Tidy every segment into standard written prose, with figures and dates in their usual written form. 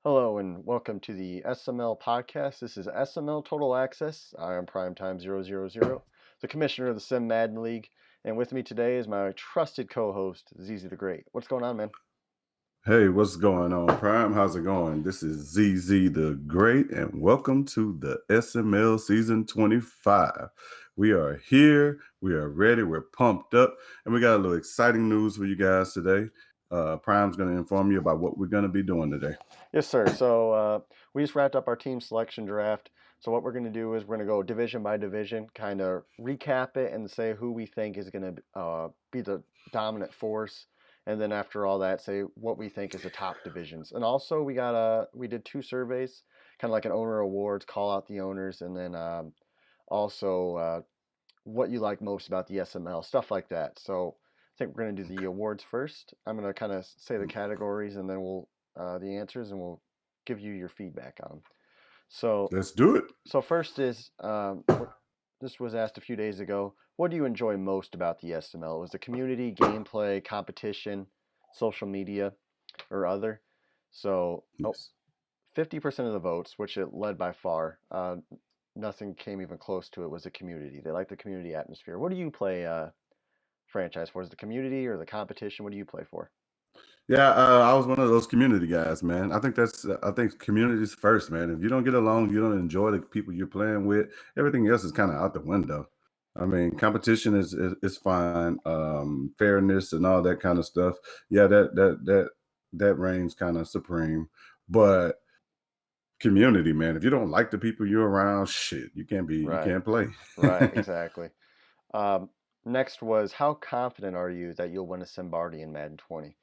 Hello and welcome to the SML podcast. This is SML Total Access. I am Primetime000, the commissioner of the Sim Madden League, and with me today is my trusted co-host, ZZ the Great. What's going on, man? Hey, what's going on, Prime? How's it going? This is ZZ the Great, and welcome to the SML Season 25. We are here, we are ready, we're pumped up, and we got a little exciting news for you guys today. Prime's going to inform you about what we're going to be doing today. Yes, sir. We just wrapped up our team selection draft. So what we're going to do is we're going to go division by division, kind of recap it and say who we think is going to be the dominant force, and then after all that, say what we think is the top divisions. And also we did two surveys, kind of like an owner awards, call out the owners, and then also what you like most about the SML, stuff like that. So I think we're going to do the awards first. I'm going to kind of say the categories, and then we'll the answers, and we'll give you your feedback on them. So, Let's do it. so first is this was asked a few days ago. What do you enjoy most about the SML? Was the community, gameplay, competition, social media, or other? So, Yes. 50% of the votes, which it led by far, nothing came even close to it, was the community. They like the community atmosphere. What do you play franchise for? Is it the community or the competition? What do you play for? Yeah, I was one of those community guys, man. I think community's first, man. If you don't get along, you don't enjoy the people you're playing with, everything else is kind of out the window. I mean, competition is fine, fairness and all that kind of stuff. Yeah, that reigns kind of supreme. But community, man, if you don't like the people you're around, shit, you Right, can't play. right, exactly. Um, Next was how confident are you that you'll win a Simbardi in Madden 20?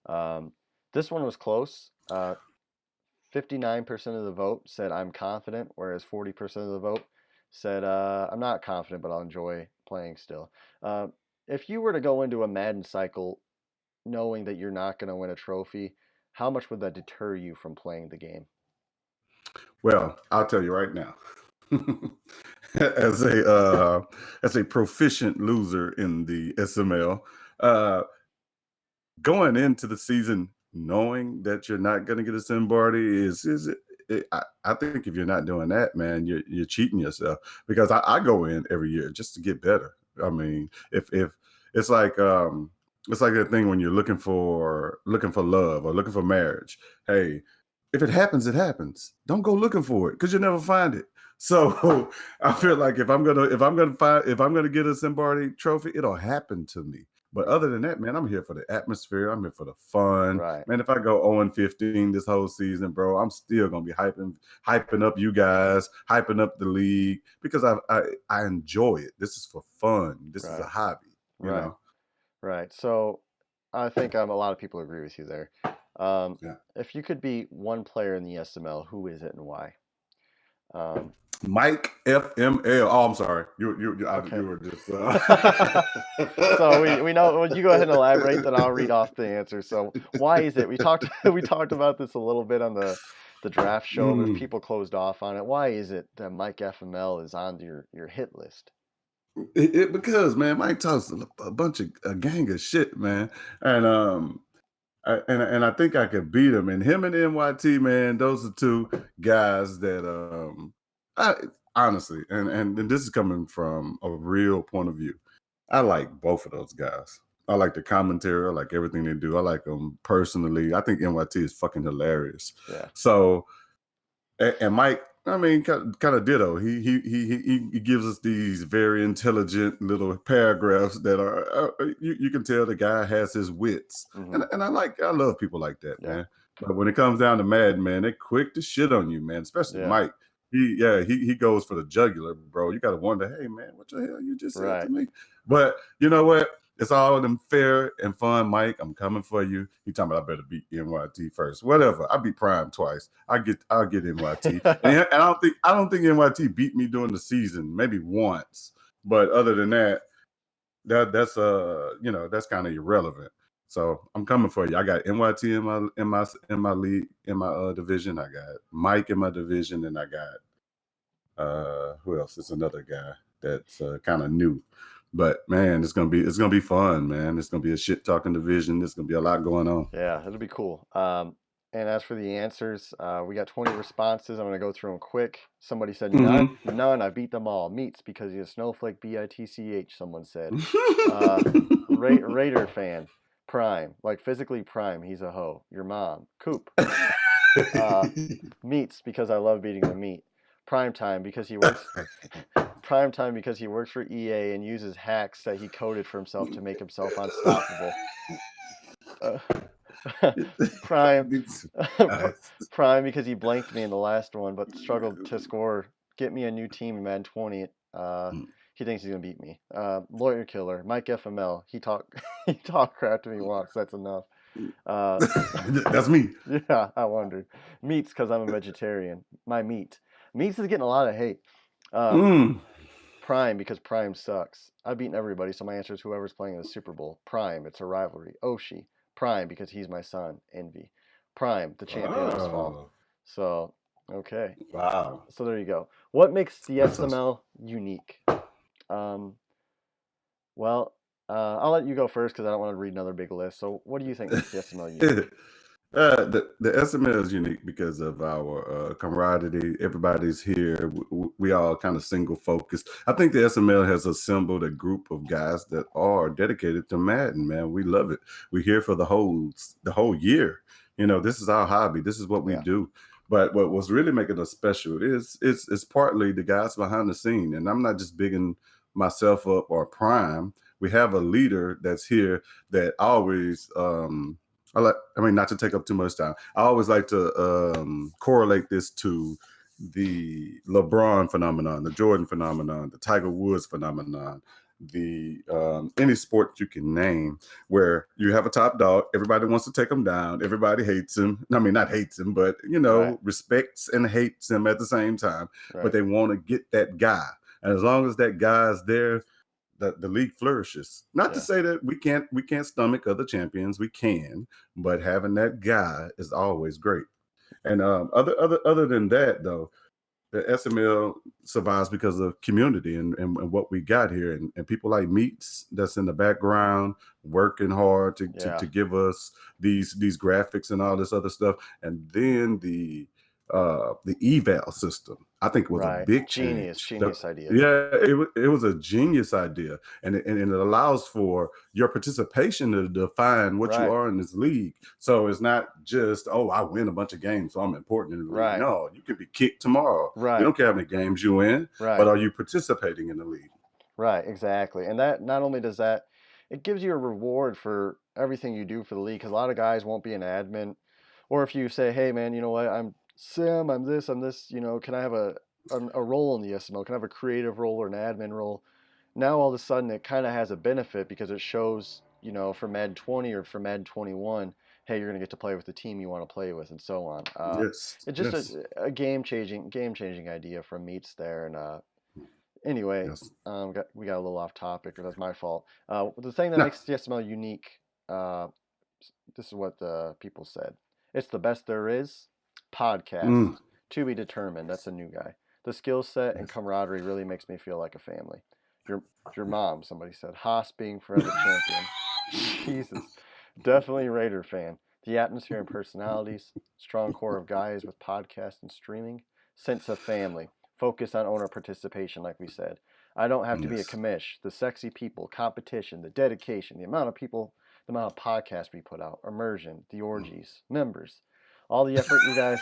Um, this one was close. 59% of the vote said I'm confident, whereas 40% of the vote said I'm not confident, but I'll enjoy playing still. Uh, if you were to go into a Madden cycle knowing that you're not going to win a trophy, how much would that deter you from playing the game? Well, I'll tell you right now. as a as a proficient loser in the SML, going into the season knowing that you're not going to get a Simbardi I think if you're not doing that, man, you're cheating yourself because I go in every year just to get better. I mean, if it's it's like that thing when you're looking for love or looking for marriage. Hey, if it happens, it happens. Don't go looking for it because you'll never find it. So I feel like if I'm gonna get a Simbardi trophy, it'll happen to me. But other than that, man, I'm here for the atmosphere. I'm here for the fun. Right, Man, if I go 0-15 this whole season, bro, I'm still gonna be hyping up you guys, hyping up the league because I enjoy it. This is for fun. This is a right, hobby, you right, know. right. So I think a lot of people agree with you there. Um, Yeah. if you could be one player in the SML, who is it and why? Um, Mike FML. Oh, I'm sorry. okay. You were just So we know. Well, you go ahead and elaborate, then I'll read off the answer. So why is it? We talked we talked about this a little bit on the draft show, but Mm. people closed off on it. Why is it that Mike FML is on your hit list? Because man, Mike talks a bunch of a gang of shit, man, and I think I could beat him. And him and NYT, man, those are two guys that I honestly, and this is coming from a real point of view. I like both of those guys. I like the commentary. I like everything they do. I like them personally. I think NYT is fucking hilarious. Yeah, So and Mike, I mean, kind of ditto. He gives us these very intelligent little paragraphs that are you can tell the guy has his wits, hmm, and I love people like that, yeah, man. But when it comes down to Madden, man, they're quick to shit on you, man. Especially yeah, Mike. He goes for the jugular, bro. You got to wonder, hey man, what the hell you just said to right, me? But you know what? It's all of them fair and fun, Mike. I'm coming for you. He talking about I better beat NYT first. Whatever. I beat Prime twice. I'll get NYT. And I don't think NYT beat me during the season, maybe once. But other than that, that's that's kind of irrelevant. So I'm coming for you. I got NYT in my league in my division. I got Mike in my division, and I got who else? It's another guy that's kind of new. But man, it's gonna be fun, man. It's gonna be a shit talking division. There's gonna be a lot going on. yeah. It'll be cool. And as for the answers, we got 20 responses. I'm going to go through them quick. Somebody said none. Mm-hmm. None. I beat them all. Meats because he's a snowflake, bitch, someone said. Uh, Raider fan. Prime. Like physically prime. He's a hoe. Your mom. Coop. Uh, Meats because I love beating the meat. Prime time because he works. Prime time because he works for EA and uses hacks that he coded for himself to make himself unstoppable. Uh, Prime. Prime because he blanked me in the last one, but struggled to score. Get me a new team in Madden 20. He thinks he's gonna beat me. Lawyer killer. Mike FML. He talked crap to me once. That's enough. Uh, That's me. yeah, I wondered. Meats because I'm a vegetarian. My meat. Meats is getting a lot of hate. Uh, Mm. Prime because Prime sucks. I've beaten everybody, so my answer is whoever's playing in the Super Bowl. Prime, it's a rivalry. Oshi. Prime because he's my son. Envy. Prime, the champion must fall. Oh, So, okay. wow. So there you go. What makes the That's us. SML unique? Um, well, I'll let you go first because I don't want to read another big list. So, what do you think makes the SML unique? The SML is unique because of our camaraderie. Everybody's here. We all kind of single focused. I think the SML has assembled a group of guys that are dedicated to Madden. Man, we love it. We're here for the whole year. This is our hobby. This is what we Yeah, do. But what was really making us special is partly the guys behind the scene. And I'm not just bigging myself up or Prime. We have a leader that's here that always not to take up too much time. I always like to correlate this to the LeBron phenomenon, the Jordan phenomenon, the Tiger Woods phenomenon, the any sport you can name, where you have a top dog, everybody wants to take him down, everybody hates him. I mean, not hates him, but right, respects and hates him at the same time. But right. they want to get that guy, and as long as that guy's there, the league flourishes. Not to Yeah, say that we can't stomach other champions. We can, but having that guy is always great. And other than that, though, the SML survives because of community and what we got here, and people like Meats that's in the background working hard to, to, yeah, to give us these graphics and all this other stuff, and then the eval system. I think was a right. big Genius, change. genius idea. Yeah, it was a genius idea, and it allows for your participation to define what you Right, are in this league. So it's not just, oh, I win a bunch of games, so I'm important in the league. right, No, you could be kicked tomorrow. We right, don't care how many games you win, but right. are you participating in the league? Right, exactly. And that not only does that, it gives you a reward for everything you do for the league because a lot of guys won't be an admin. Or if you say, hey man, you know what, I'm Sim, I'm this, can I have a role in the SML? Can I have a creative role or an admin role? Now all of a sudden it kind of has a benefit because it shows, for Madden 20 or for Madden 21, hey, you're gonna get to play with the team you want to play with and so on. Yes, It's just yes, a game changing idea from Meats there, and anyway, yes. we got a little off topic, or that's my fault. The thing that No. makes CSML unique, uh, this is what the people said. It's the best there is. Mm, Podcast. To be determined. That's a new guy. The skill set and yes. camaraderie really makes me feel like a family. Your your mom, somebody said. Haas being forever champion. Jesus. Definitely Raider fan. The atmosphere and personalities. Strong core of guys with podcast and streaming. Sense of family. Focus on owner participation, like we said. I don't have to be a Yes. commish. The sexy people, competition, the dedication, the amount of people, the amount of podcasts we put out, immersion, the orgies, members, all the effort you guys.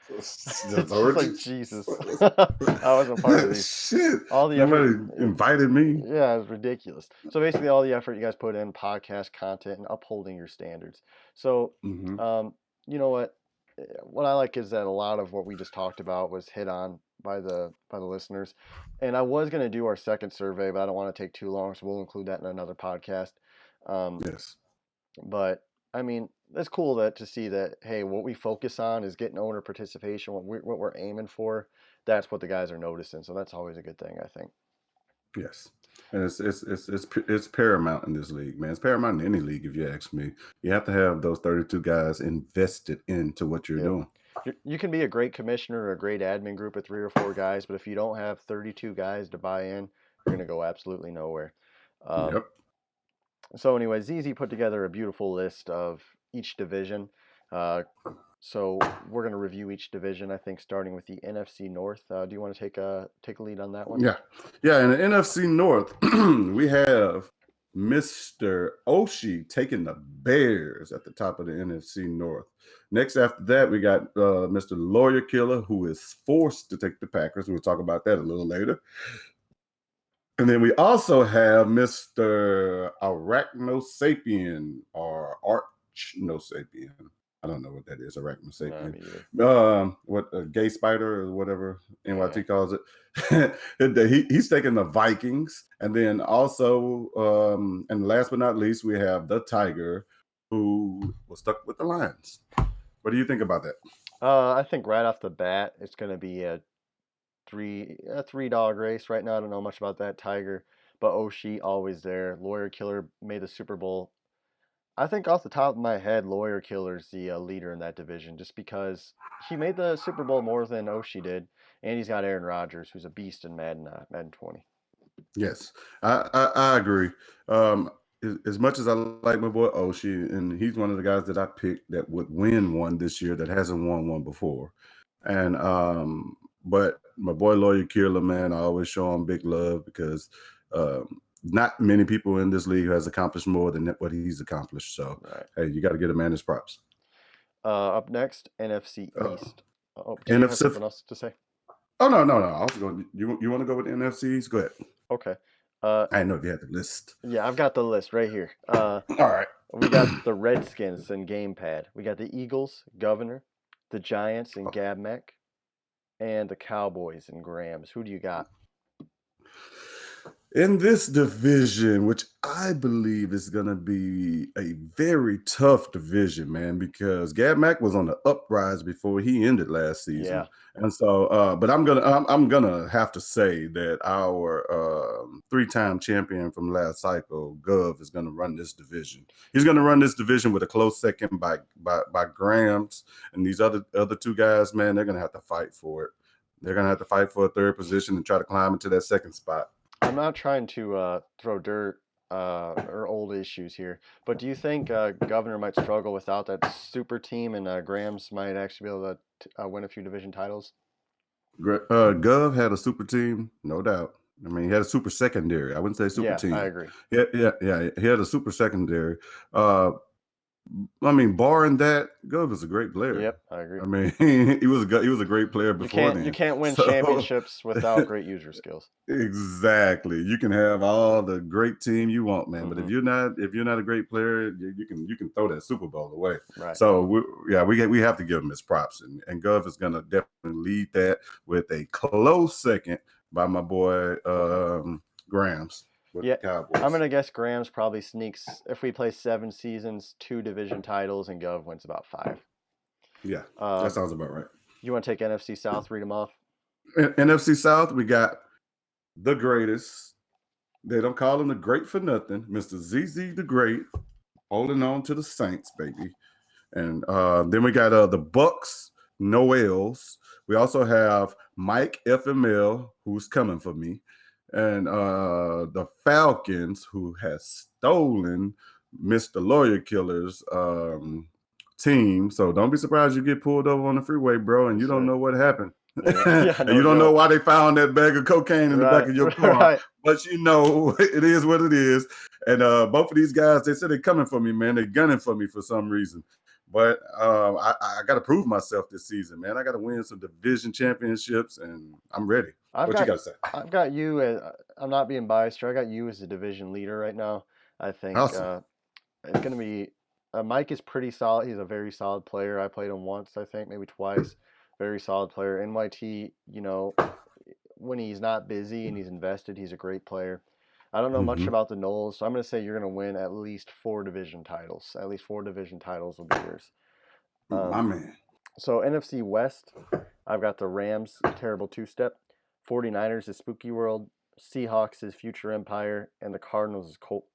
The It's just like orgies. Jesus. I wasn't part of these. Shit. All the effort. Nobody invited me. Yeah, it's ridiculous. So basically, all the effort you guys put in podcast content and upholding your standards. So, Hmm. um, you know what? What I like is that a lot of what we just talked about was hit on by the listeners. And I was gonna do our second survey, but I don't want to take too long, so we'll include that in another podcast. Um, Yes. but I mean, it's cool that to see that, hey, what we focus on is getting owner participation. What we're aiming for, that's what the guys are noticing. So that's always a good thing, I think. Yes. And it's paramount in this league, man. It's paramount in any league, if you ask me. You have to have those 32 guys invested into what you're Yep. doing. You can be a great commissioner or a great admin group of 3 or 4 guys, but if you don't have 32 guys to buy in, you're going to go absolutely nowhere. Um, Yep. so, anyway, ZZ put together a beautiful list of each division. Uh, So we're going to review each division, I think, starting with the NFC North. Do you want to take a lead on that one? Yeah. Yeah. In the NFC North, we have Mr. Oshie taking the Bears at the top of the NFC North. Next, after that, we got Mr. Lawyer Killer, who is forced to take the Packers. We'll talk about that a little later. And then we also have Mr. Arachnosapien or Archnosapien. I don't know what that is, No, Arachnosapien. me either. What a gay spider or whatever Yeah. NYT calls it. He's taking the Vikings. And then also, and last but not least, we have the Tiger, who was stuck with the Lions. What do you think about that? I think right off the bat, it's going to be a three dog race. Right now, I don't know much about that Tiger, but Oshie always there. Lawyer Killer made the Super Bowl. I think off the top of my head, Lawyer Killer's the leader in that division, just because he made the Super Bowl more than Oshie did, and he's got Aaron Rodgers, who's a beast in Madden 20. Yes, I agree. Um, as much as I like my boy Oshie, and he's one of the guys that I picked that would win one this year that hasn't won one before. And but my boy Lawyer Killer, man, I always show him big love because not many people in this league has accomplished more than what he's accomplished. So Right. hey, you got to get a man his props. Up next, NFC Uh, East. Oh, did you have NFC. something else to say? Oh no. I was going. You want to go with the NFCs? Go ahead. Okay. Uh, I didn't know if you had the list. yeah, I've got the list right here. All right. We got the Redskins and Gamepad. We got the Eagles, Governor, the Giants and Gabmec, and the Cowboys and Grams. Who do you got? In this division, which I believe is going to be a very tough division, man, because Gab Mack was on the uprise before he ended last season, Yeah, and so, but I'm gonna have to say that our three-time champion from last cycle, Gov, is going to run this division. He's going to run this division with a close second by Grams, and these other two guys, man, they're going to have to fight for it. They're going to have to fight for a third position and try to climb into that second spot. I'm not trying to throw dirt or old issues here, but do you think Governor might struggle without that super team, and Grams might actually be able to win a few division titles? Gov had a super team, no doubt. I mean, he had a super secondary. I wouldn't say super Yeah, I team. agree. Yeah. He had a super secondary. Uh, I mean, barring that, Gov is a great player. Yep, I agree. I mean, he was a great player You before can't you then. can't win So championships without great user skills. exactly, you can have all the great team you want, man. But Hmm. if you're not a great player, you can throw that Super Bowl away. Right. So we have to give him his props, and Gov is gonna definitely lead that with a close second by my boy Grams with Yeah, the Cowboys. I'm gonna guess Grams probably sneaks if we play 7 seasons, 2 division titles, and Gov wins about 5. Yeah, Uh, that sounds about right. you want to take NFC South? Read them off. NFC South, we got the greatest. They don't call him the great for nothing, Mr. ZZ the Great, holding on to the Saints, baby. And then we got the Bucks, Noels. We also have Mike FML, who's coming for me, and the Falcons, who has stolen Mr. Lawyer Killer's team. So don't be surprised you get pulled over on the freeway, bro, and Yes, you don't sir. know what happened. Yeah, yeah, And no you don't know joke. why they found that bag of cocaine in the back Right, of your car, right. but you know it is what it is. And both of these guys, they said they're coming for me, man. They're gunning for me for some reason. But I got to prove myself this season, man. I got to win some division championships, and I'm ready. I've What you got got to say? I've got you as I'm not being biased here. I got you as the division leader right now. I think Awesome. it's gonna be Mike is pretty solid. He's a very solid player. I played him once, I think, maybe twice. Very solid player. NYT, when he's not busy and he's invested, he's a great player. I don't know much Hmm. about the Knowles, so I'm gonna say you're gonna win at least 4 division titles. At least 4 division titles will be yours. My Um, man. so NFC West, I've got the Rams, terrible two-step. 49ers is Spooky World. Seahawks is Future Empire. And the Cardinals is Colt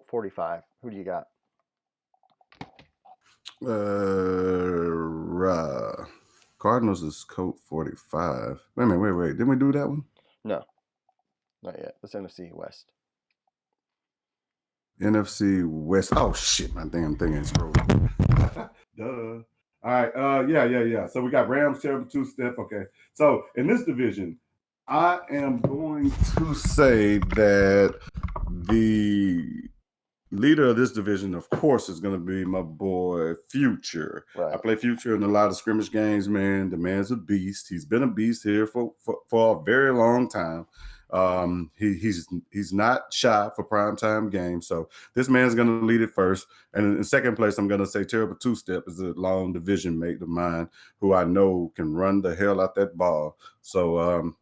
45. Who do you got? Cardinals is Colt 45. Wait a minute, wait. Didn't we do that one? No, not yet. That's NFC West. NFC West. Oh shit, my damn thing is broke. Duh. All right. Yeah. So we got Rams, terrible two step. Okay. So in this division, I am going to say that the leader of this division, of course, is going to be my boy Future. I Right. play Future in a lot of scrimmage games, man. The man's a beast. He's been a beast here for a very long time. He's not shy for primetime games. So this man's going to lead it first. And in second place, I'm going to say Terrible Two Step is a long division mate of mine who I know can run the hell out that ball. So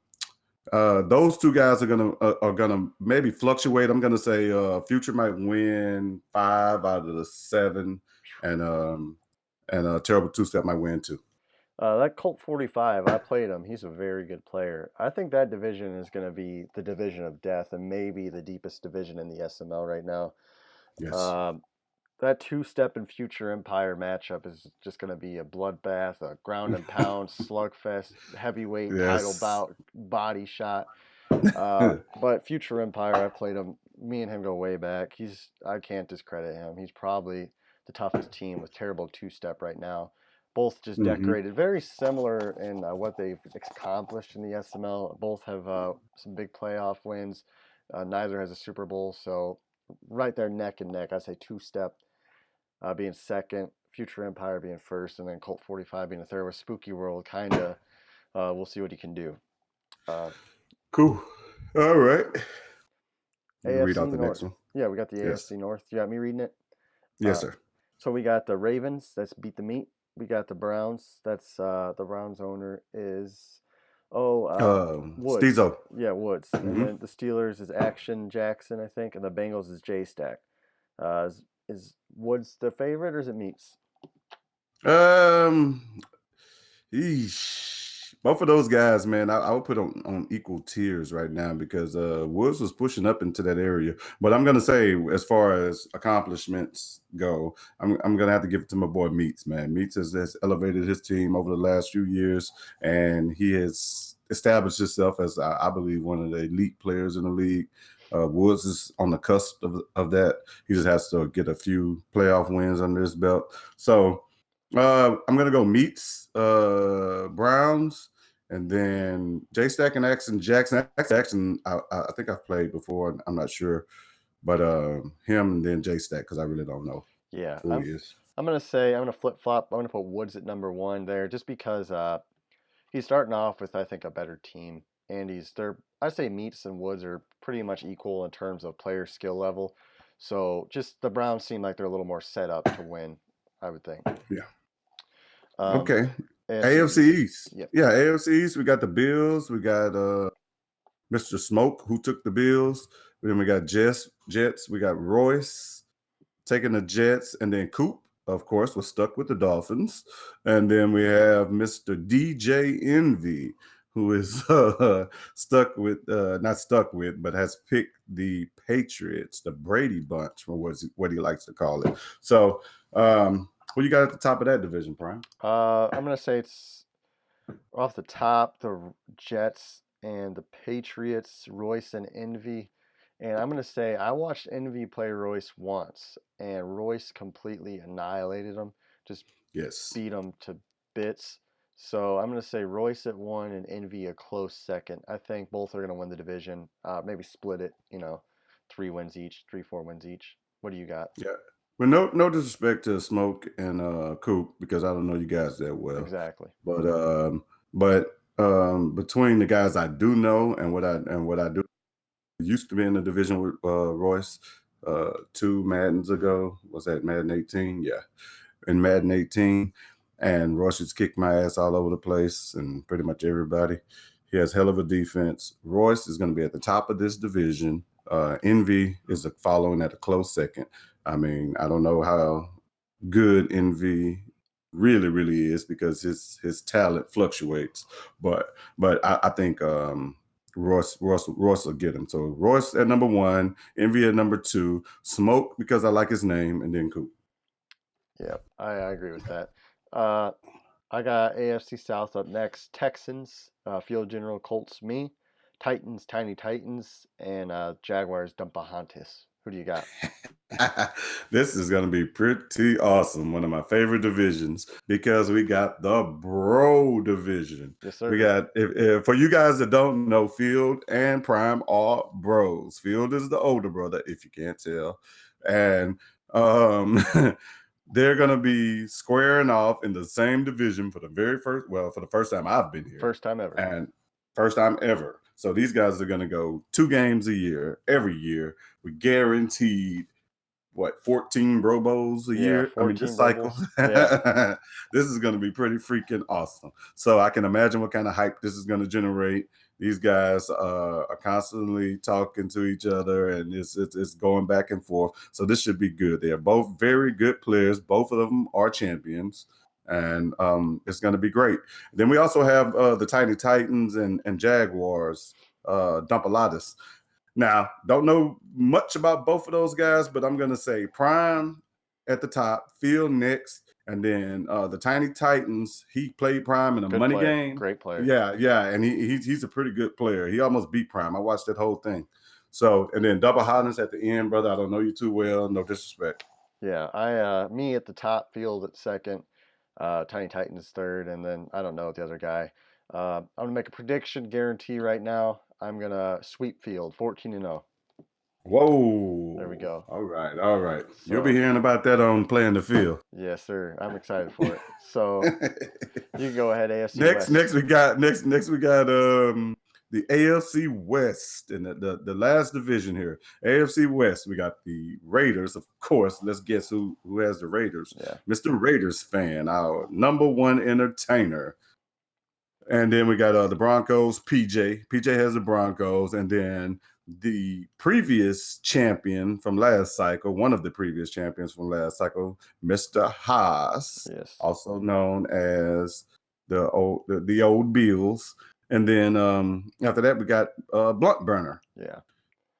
those two guys are gonna maybe fluctuate. I'm gonna say Future might win 5 out of the 7, and Terrible Two Step might win 2. That Colt 45, I played him. He's a very good player. I think that division is going to be the division of death and maybe the deepest division in the SML right now. Yes. Um, that two-step and Future Empire matchup is just going to be a bloodbath, a ground and pound slugfest, heavyweight title Yes. bout, body shot. But Future Empire, I played him. Me and him go way back. I can't discredit him. He's probably the toughest team with terrible two-step right now. Both just hmm decorated, very similar in what they've accomplished in the SML. Both have some big playoff wins. Neither has a Super Bowl, so right there neck and neck. I say two-step being second, Future Empire being first, and then Colt 45 being a third. With Spooky World, kind of, we'll see what he can do. Uh, Cool. All right. You can read AFC out the North. next one. Yeah, we got the Yes. AFC North. You got me reading it? Yes, Uh, sir. so we got the Ravens. That's beat the meat. We got the Browns. That's the Browns owner is Woods. Stezo. Yeah, Woods. And hmm then the Steelers is Action Jackson, I think, and the Bengals is J Stack. Is Woods the favorite or is it Meats? Um, Eesh. Both of those guys, man, I would put on equal tiers right now because Woods was pushing up into that area. But I'm gonna say, as far as accomplishments go, I'm gonna have to give it to my boy Meats, man. Meats has elevated his team over the last few years, and he has established himself as I believe one of the elite players in the league. Woods is on the cusp of that. He just has to get a few playoff wins under his belt. So I'm gonna go Meats, Browns, and then J Stack and Action Jackson. Jackson, I think I've played before. I'm not sure, but him and then J Stack because I really don't know Yeah, who he is. I'm gonna say I'm gonna flip flop. I'm gonna put Woods at number one there, just because he's starting off with I think a better team, and I say Meats and Woods are pretty much equal in terms of player skill level. So just the Browns seem like they're a little more set up to win, I would think. Yeah. Um, Okay. AFC AFC East. East. Yep. Yeah, AFC East. We got the Bills. We got Mr. Smoke who took the Bills. Then we got Jets. We got Royce taking the Jets, and then Coop, of course, was stuck with the Dolphins. And then we have Mr. DJ Envy, who is stuck with, not stuck with, but has picked the Patriots, the Brady Bunch, or what he likes to call it. So, who you got at the top of that division, Prime? I'm gonna say it's off the top the Jets and the Patriots, Royce and Envy. And I'm going to say I watched Envy play Royce once, and Royce completely annihilated him, just Yes. beat him to bits. So I'm going to say Royce at one and Envy a close second. I think both are going to win the division. Maybe split it, 3 wins each, 3, 4 wins each. What do you got? Yeah. Well, no disrespect to Smoke and Coop because I don't know you guys that well, Exactly. but between the guys I do know and what I do used to be in the division with Royce 2 Maddens ago. Was that Madden 18? Yeah, in Madden 18, and Royce has kicked my ass all over the place and pretty much everybody. He has hell of a defense. Royce is going to be at the top of this division. Envy is following at a close second. I mean, I don't know how good Envy really is because his talent fluctuates, but I think Royce will get him. So Royce at number one, Envy at number two, Smoke because I like his name, and then Coop. Yeah, I agree with that. Uh, I got AFC South up next. Texans, Field General Colts, me. Titans, Tiny Titans, and Jaguars, Dumpahantis. Who do you got? This is going to be pretty awesome. One of my favorite divisions because we got the bro division. Yes, We sir. got, if for you guys that don't know, Field and Prime are bros. Field is the older brother, if you can't tell. And um, they're going to be squaring off in the same division for the for the first time I've been here First time ever. and first time ever. So these guys are going to go 2 games a year, every year. We guaranteed what 14 Bro Bowls a Yeah, year. I mean, 14 this Bro cycle. Bowls. Yeah. This is going to be pretty freaking awesome. So I can imagine what kind of hype this is going to generate. These guys are constantly talking to each other, and it's going back and forth. So this should be good. They are both very good players. Both of them are champions, and it's going to be great. Then we also have the Tiny Titans and Jaguars. Dumpaladas. Now, don't know much about both of those guys, but I'm going to say Prime at the top, Phil next, and then the Tiny Titans. He played Prime in a Good money player. game. Great player. Yeah, yeah, and he's a pretty good player. He almost beat Prime. I watched that whole thing. So, and then Double Hollins at the end, brother. I don't know you too well. No disrespect. Yeah, me at the top, Field at second, Tiny Titans third, and then I don't know the other guy. I'm gonna make a prediction guarantee right now. I'm gonna sweep Field, 14-0. There we Whoa. go. All right, all right. You'll be So hearing about that on Playing the Field. yes, sir. I'm excited for it. So you can go ahead, AFC Next, West. next we got the AFC West and the last division here. AFC West, we got the Raiders, of course. Let's guess who has the Raiders. Yeah. Mr. Raiders fan, our number one entertainer. And then we got the Broncos, PJ. PJ has the Broncos, and then the previous champion from last cycle, one of the previous champions from last cycle, Mr. Haas, Yes. also known as the old Bills. And then after that, we got Blunt Burner. Yeah.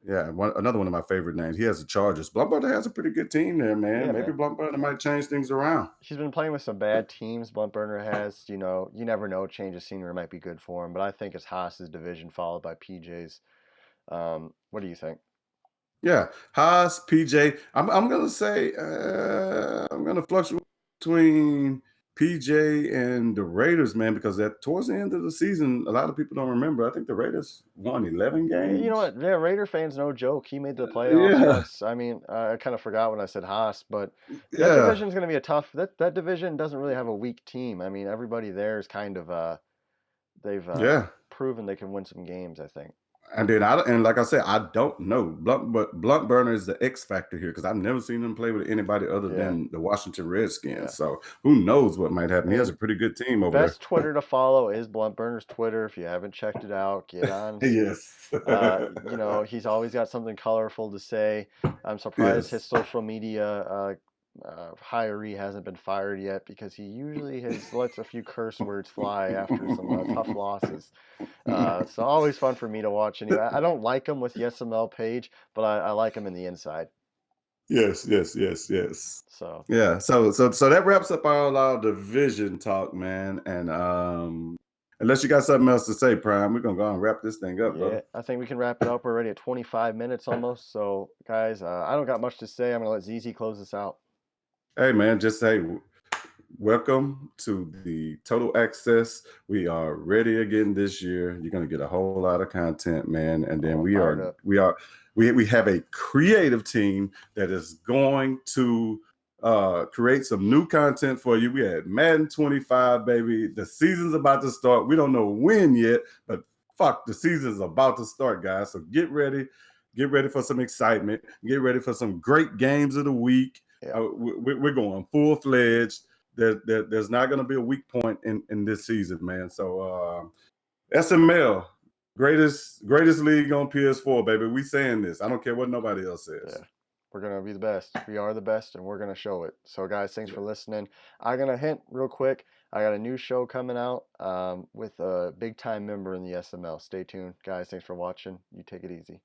Yeah, another one of my favorite names. He has the Chargers. Blunt Burner has a pretty good team there, man. Yeah, Maybe man. Blunt Burner might change things around. He's been playing with some bad teams. Blunt Burner has, you never know. Change of scenery might be good for him, but I think it's Haas's division followed by PJ's. What do you think? Yeah, Haas, PJ. I'm gonna say I'm gonna fluctuate between PJ and the Raiders, man, because at towards the end of the season, a lot of people don't remember. I think the Raiders won 11 Yeah, you know games. what? Yeah, Raider fans, no joke. He made the playoffs Yeah, once. I mean, I kind of forgot when I said Haas, but that yeah, division's going to be a tough. That division doesn't really have a weak team. I mean, everybody there is kind of they've yeah. proven they can win some games. I think. And then and like I said, I don't know but Blunt Burner is the X factor here because I've never seen him play with anybody other Yeah, than the Washington yeah. Redskins. So who knows what might happen? He has a And pretty good team over there. best Twitter to follow is Blunt Burner's Twitter. If you haven't checked it out, get on. Yes. He's always got something colorful to say. I'm surprised his Yes. social media hiree hasn't been fired yet because he usually has lets a few curse words fly after some tough losses. So always fun for me to watch. Anyway, I don't like him with the SML page, but I like him in the inside. Yes, yes, yes, yes. So Yeah. So that wraps up our division talk, man. And unless you got something else to say, Prime, we're gonna go and wrap this thing up, yeah, brother. I think we can wrap it up. We're already at 25 minutes almost. So guys, I don't got much to say. I'm gonna let ZZ close this out. Hey man, just say welcome to the Total Access. We are ready again this year. You're gonna get a whole lot of content, man. And Oh, then I'm fired up. we have a creative team that is going to create some new content for you. We had Madden 25, baby. The season's about to start. We don't know when yet, but fuck, the season's about to start, guys. So get ready. Get ready for some excitement. Get ready for some great games of the week. Yeah. We're going full fledged. There's not going to be a weak point in this season, man. So SML, greatest league on PS4, baby. We saying this. I don't care what nobody else Yeah. says. We're going to be the best. We are the best, and we're going to show it. So, guys, thanks for listening. I'm going to hint real quick. I got a new show coming out with a big time member in the SML. Stay tuned. Guys, thanks for watching. You take it easy.